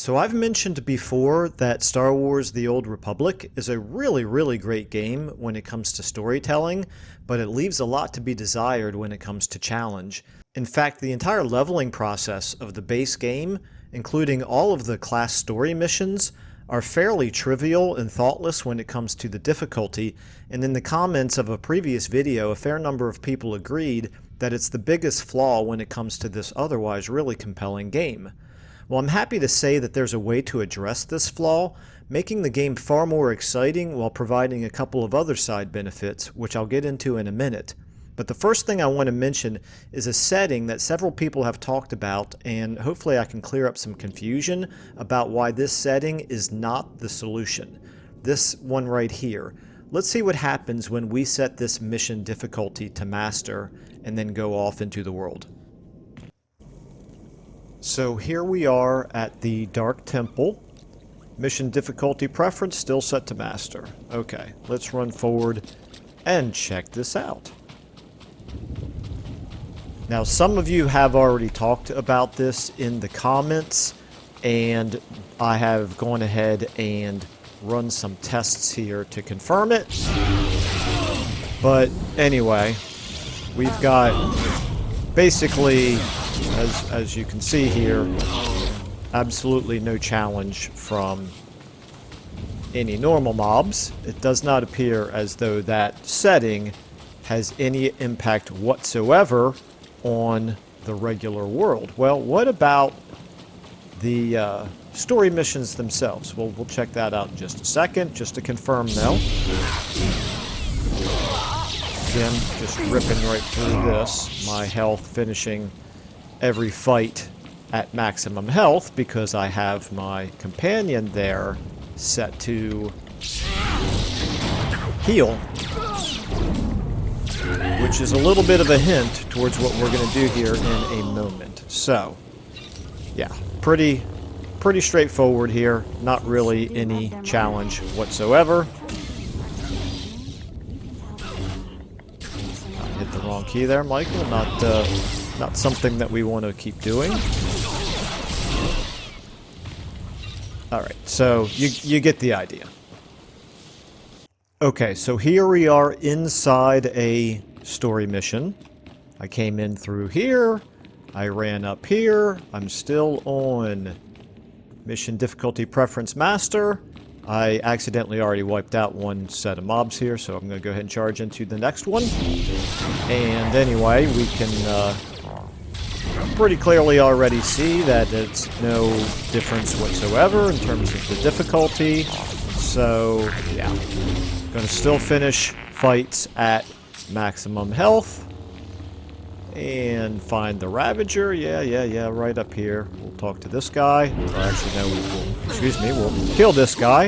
So I've mentioned before that Star Wars: The Old Republic is a really great game when it comes to storytelling, but it leaves a lot to be desired when it comes to challenge. In fact, the entire leveling process of the base game, including all of the class story missions, are fairly trivial and thoughtless when it comes to the difficulty, and in the comments of a previous video, a fair number of people agreed that it's the biggest flaw when it comes to this otherwise really compelling game. Well, I'm happy to say that there's a way to address this flaw, making the game far more exciting while providing a couple of other side benefits, which I'll get into in a minute. But the first thing I want to mention is a setting that several people have talked about, and hopefully I can clear up some confusion about why this setting is not the solution. This one right here. Let's see what happens when we set this mission difficulty to master and then go off into the world. So here we are at the Dark Temple. Mission difficulty preference still set to master. Okay, let's run forward and check this out. Now, some of you have already talked about this in the comments, and I have gone ahead and run some tests here to confirm it. But anyway, we've got basically, as you can see here, absolutely no challenge from any normal mobs. It does not appear as though that setting has any impact whatsoever on the regular world. Well, what about the story missions themselves? Well, we'll check that out in just a second, just to confirm though. Again, just ripping right through this. My health finishing every fight at maximum health because I have my companion there set to heal, which is a little bit of a hint towards what we're going to do here in a moment. So, yeah, pretty straightforward here. Not really any challenge whatsoever. I hit the wrong key there, Michael. Not something that we want to keep doing. Alright, so you get the idea. Okay, so here we are inside a story mission. I came in through here. I ran up here. I'm still on mission difficulty preference master. I accidentally already wiped out one set of mobs here, so I'm going to go ahead and charge into the next one. And anyway, we can pretty clearly already see that it's no difference whatsoever in terms of the difficulty. So, yeah. Going to still finish fights at maximum health. And find the Ravager. Yeah, right up here. We'll talk to this guy. Or actually, no, we'll kill this guy.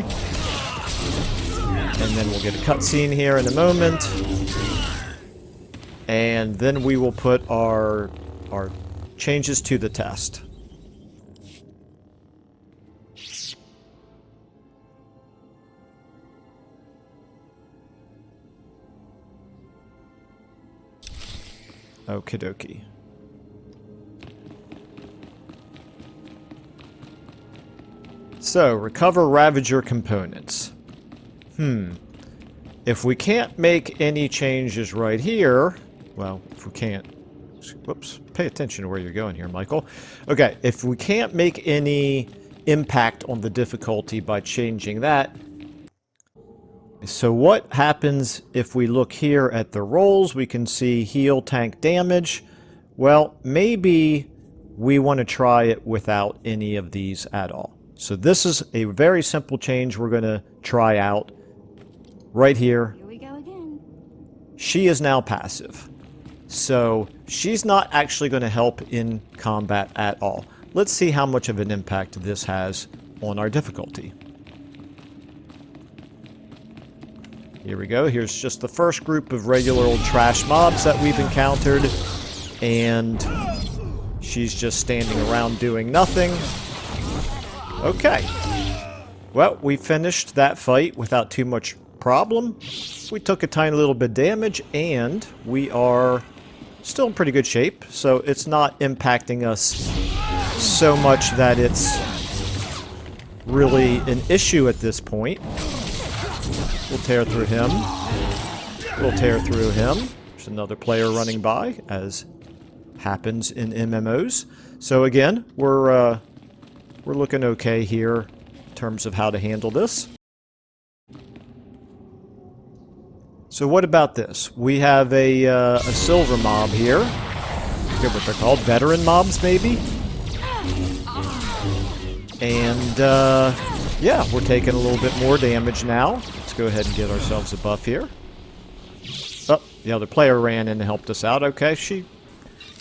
And then we'll get a cutscene here in a moment. And then we will put our changes to the test. Okie dokie. So, recover Ravager components. If we can't make any changes right here, well, if we can't, whoops, pay attention to where you're going here, Michael. Okay, if we can't make any impact on the difficulty by changing that, so what happens if we look here at the rolls? We can see heal, tank, damage. Well, maybe we want to try it without any of these at all. So this is a very simple change we're going to try out right here. Here we go again. She is now passive. So she's not actually going to help in combat at all. Let's see how much of an impact this has on our difficulty. Here we go. Here's just the first group of regular old trash mobs that we've encountered. And she's just standing around doing nothing. Okay. Well, we finished that fight without too much problem. We took a tiny little bit of damage, and we are still in pretty good shape. So it's not impacting us so much that it's really an issue at this point. We'll tear through him. We'll tear through him. There's another player running by, as happens in MMOs. So again, we're looking okay here in terms of how to handle this. So what about this? We have a silver mob here. I forget what they're called. Veteran mobs, maybe? And, yeah, we're taking a little bit more damage now. Let's go ahead and get ourselves a buff here. Oh, the other player ran in and helped us out. Okay,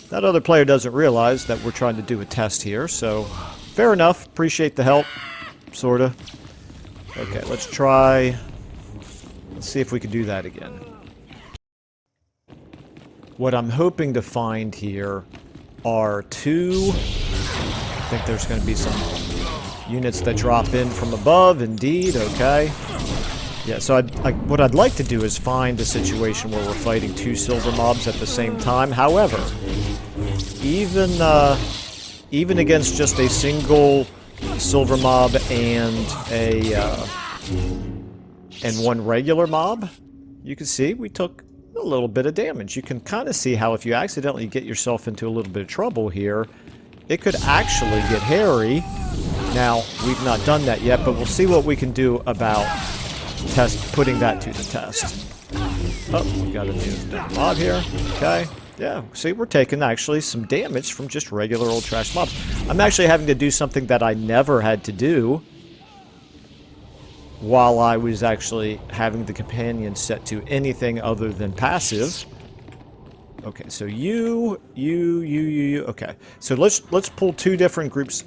that other player doesn't realize that we're trying to do a test here, so fair enough. Appreciate the help, sort of. Okay, let's try... Let's see if we can do that again. What I'm hoping to find here are two... I think there's going to be some units that drop in from above, indeed, okay. Yeah, so what I'd like to do is find a situation where we're fighting two silver mobs at the same time. However, even against just a single silver mob and one regular mob, you can see we took a little bit of damage. You can kind of see how if you accidentally get yourself into a little bit of trouble here, it could actually get hairy. Now, we've not done that yet, but we'll see what we can do about putting that to the test. Oh, we got a new mob here. Okay. Yeah, see, we're taking actually some damage from just regular old trash mobs. I'm actually having to do something that I never had to do while I was actually having the companion set to anything other than passive. Okay, so you. Okay, so let's pull two different groups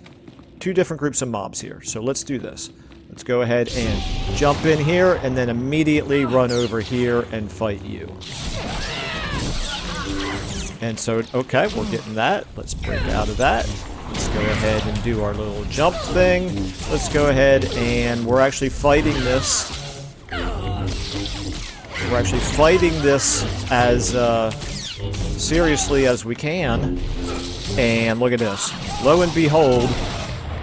of mobs here. So let's do this. Let's go ahead and jump in here, and then immediately run over here and fight you. And so, okay, we're getting that. Let's break out of that. Let's go ahead and do our little jump thing. Let's go ahead and we're actually fighting this. We're actually fighting this as seriously as we can. And look at this. Lo and behold,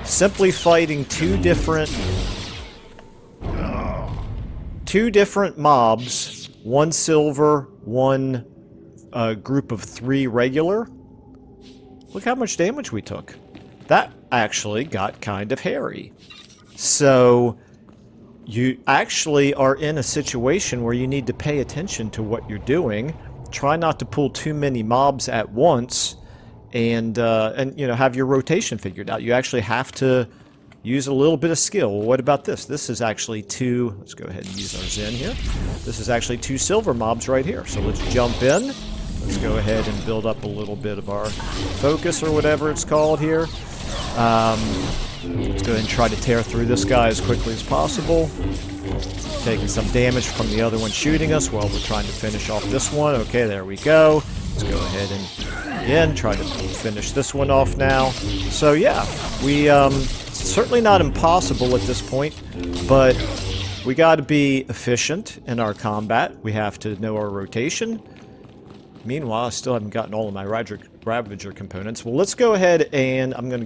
simply fighting two different mobs, one silver, one group of 3 regular. Look how much damage we took. That actually got kind of hairy. So you actually are in a situation where you need to pay attention to what you're doing. Try not to pull too many mobs at once, and you know, have your rotation figured out. You actually have to use a little bit of skill. Well, what about this? This is actually 2... Let's go ahead and use our Zen here. This is actually 2 silver mobs right here. So let's jump in. Let's go ahead and build up a little bit of our focus, or whatever it's called here. Let's go ahead and try to tear through this guy as quickly as possible. Taking some damage from the other one shooting us while we're trying to finish off this one. Okay, there we go. Let's go ahead and, again, try to finish this one off now. So yeah, we, certainly not impossible at this point, but we got to be efficient in our combat. We have to know our rotation. Meanwhile, I still haven't gotten all of my Ravager components. Well, let's go ahead and I'm gonna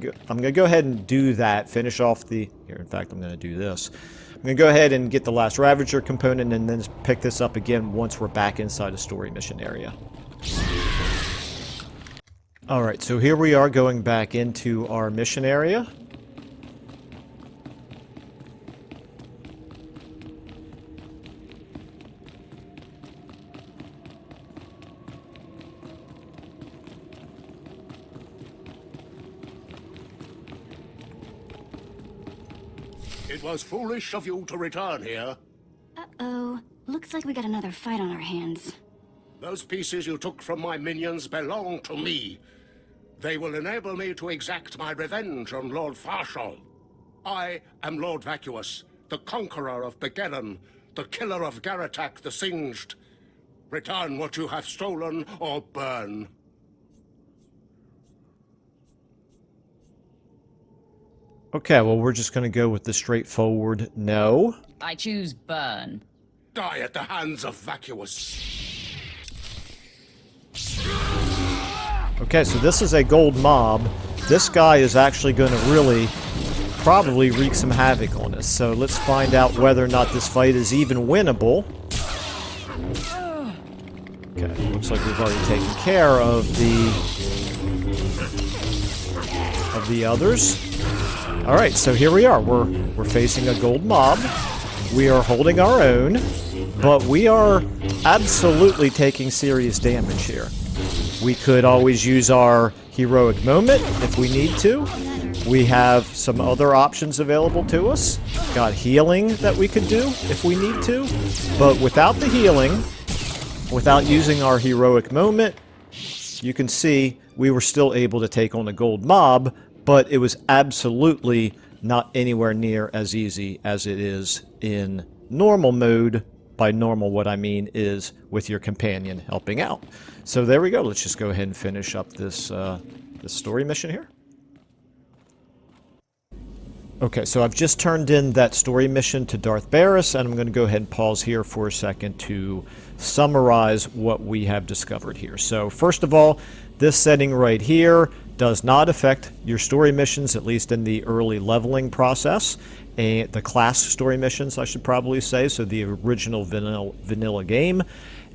go ahead and do that. Finish off the here. In fact, I'm gonna do this. I'm gonna go ahead and get the last Ravager component, and then pick this up again once we're back inside a story mission area. All right, so here we are going back into our mission area. It was foolish of you to return here. Uh-oh. Looks like we got another fight on our hands. Those pieces you took from my minions belong to me. They will enable me to exact my revenge on Lord Farshal. I am Lord Vacuous, the conqueror of Begeddon, the killer of Garatak the Singed. Return what you have stolen, or burn. Okay, well, we're just going to go with the straightforward no. I choose burn. Die at the hands of Vacuous. Okay, so this is a gold mob. This guy is actually going to really probably wreak some havoc on us. So let's find out whether or not this fight is even winnable. Okay, looks like we've already taken care of the others. All right, so here we are. We're facing a gold mob. We are holding our own, but we are absolutely taking serious damage here. We could always use our heroic moment if we need to. We have some other options available to us. Got healing that we could do if we need to. But without the healing, without using our heroic moment, you can see we were still able to take on a gold mob, but it was absolutely not anywhere near as easy as it is in normal mode. By normal, what I mean is with your companion helping out. So there we go. Let's just go ahead and finish up this story mission here. Okay, so I've just turned in that story mission to Darth Barris, and I'm going to go ahead and pause here for a second to summarize what we have discovered here. So first of all, this setting right here does not affect your story missions, at least in the early leveling process. And the class story missions, I should probably say, so the original vanilla game.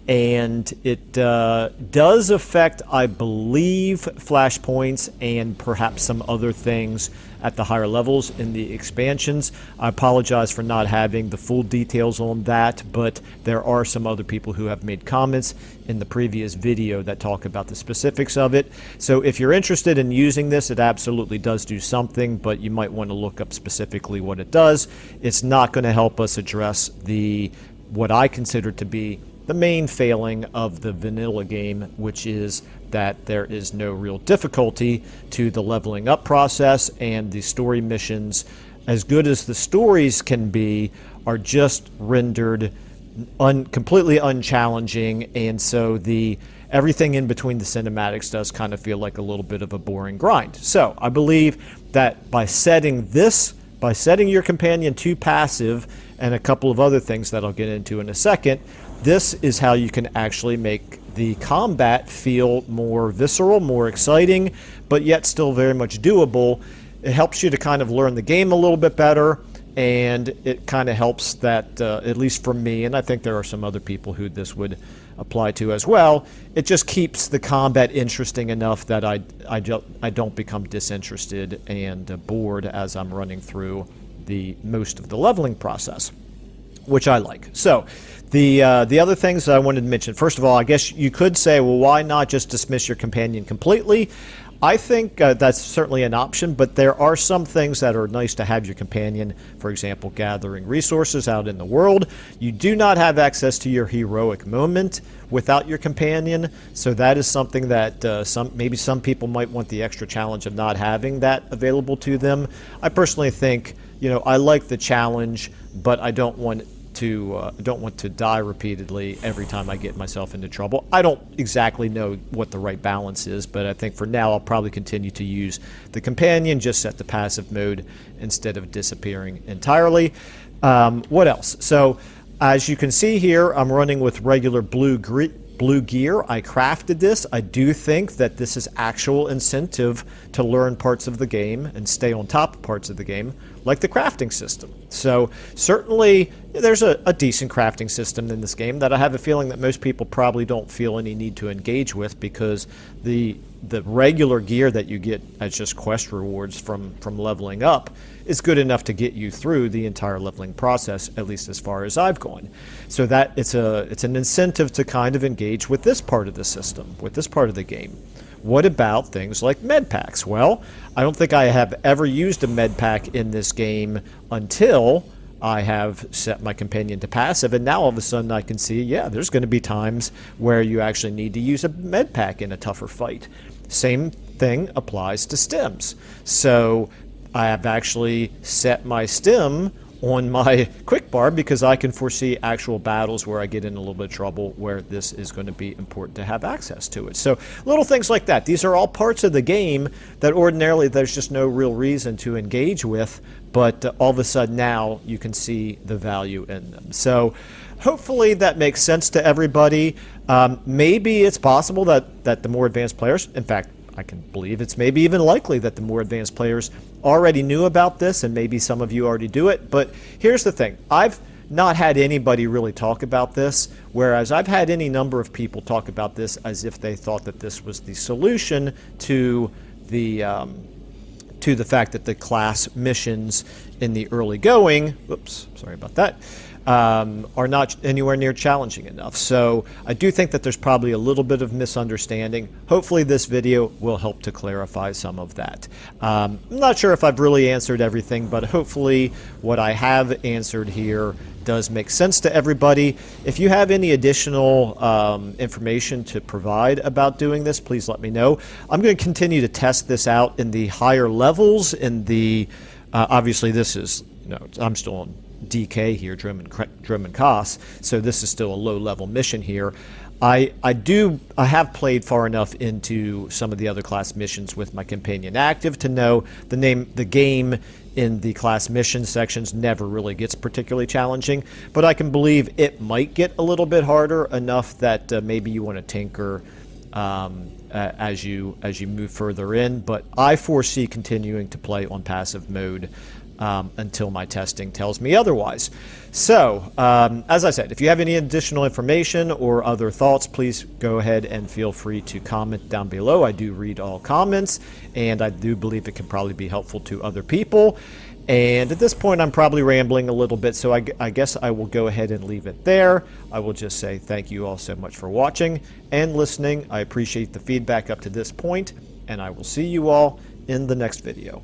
And it does affect, I believe, flashpoints and perhaps some other things at the higher levels in the expansions. I apologize for not having the full details on that, but there are some other people who have made comments in the previous video that talk about the specifics of it. So if you're interested in using this, it absolutely does do something, but you might want to look up specifically what it does. It's not going to help us address what I consider to be the main failing of the vanilla game, which is that there is no real difficulty to the leveling up process, and the story missions, as good as the stories can be, are just rendered completely unchallenging, and so everything in between the cinematics does kind of feel like a little bit of a boring grind. So I believe that by setting your companion to passive and a couple of other things that I'll get into in a second, this is how you can actually make the combat feel more visceral, more exciting, but yet still very much doable. It helps you to kind of learn the game a little bit better, and it kind of helps that, at least for me, and I think there are some other people who this would apply to as well, it just keeps the combat interesting enough that I don't become disinterested and bored as I'm running through most of the leveling process, which I like. So the other things that I wanted to mention, first of all, I guess you could say, well, why not just dismiss your companion completely? I think that's certainly an option, but there are some things that are nice to have your companion, for example, gathering resources out in the world. You do not have access to your heroic moment without your companion, so that is something that maybe some people might want the extra challenge of not having that available to them. I personally think, I like the challenge, but I don't want to die repeatedly every time I get myself into trouble. I don't exactly know what the right balance is, but I think for now I'll probably continue to use the companion, just set the passive mode instead of disappearing entirely. What else? So as you can see here, I'm running with regular blue gear. I crafted this. I do think that this is actual incentive to learn parts of the game and stay on top of parts of the game, like the crafting system. So certainly there's a decent crafting system in this game that I have a feeling that most people probably don't feel any need to engage with, because the regular gear that you get as just quest rewards from leveling up is good enough to get you through the entire leveling process, at least as far as I've gone. So that it's an incentive to kind of engage with this part of the system, with this part of the game. What about things like med packs? Well, I don't think I have ever used a med pack in this game until I have set my companion to passive, and now all of a sudden I can see, yeah, there's going to be times where you actually need to use a med pack in a tougher fight. Same thing applies to stims. So I have actually set my stim on my quick bar because I can foresee actual battles where I get in a little bit of trouble where this is going to be important to have access to it. So little things like that. These are all parts of the game that ordinarily there's just no real reason to engage with, but all of a sudden now you can see the value in them. So hopefully that makes sense to everybody. Maybe it's possible that the more advanced players, in fact, I can believe it's maybe even likely that the more advanced players already knew about this, and maybe some of you already do it. But here's the thing. I've not had anybody really talk about this, whereas I've had any number of people talk about this as if they thought that this was the solution to the fact that the class missions in the early going, whoops, sorry about that, are not anywhere near challenging enough. So I do think that there's probably a little bit of misunderstanding. Hopefully this video will help to clarify some of that. I'm not sure if I've really answered everything, but hopefully what I have answered here does make sense to everybody. If you have any additional information to provide about doing this, please let me know. I'm going to continue to test this out in the higher levels. In the obviously this is, I'm still on DK here, Drummond Koss, so this is still a low level mission here. I have played far enough into some of the other class missions with my companion active to know the game in the class mission sections never really gets particularly challenging, but I can believe it might get a little bit harder enough that maybe you want to tinker as you move further in. But I foresee continuing to play on passive mode until my testing tells me otherwise. So, as I said, if you have any additional information or other thoughts, please go ahead and feel free to comment down below. I do read all comments, and I do believe it can probably be helpful to other people. And at this point, I'm probably rambling a little bit, so I guess I will go ahead and leave it there. I will just say thank you all so much for watching and listening. I appreciate the feedback up to this point, and I will see you all in the next video.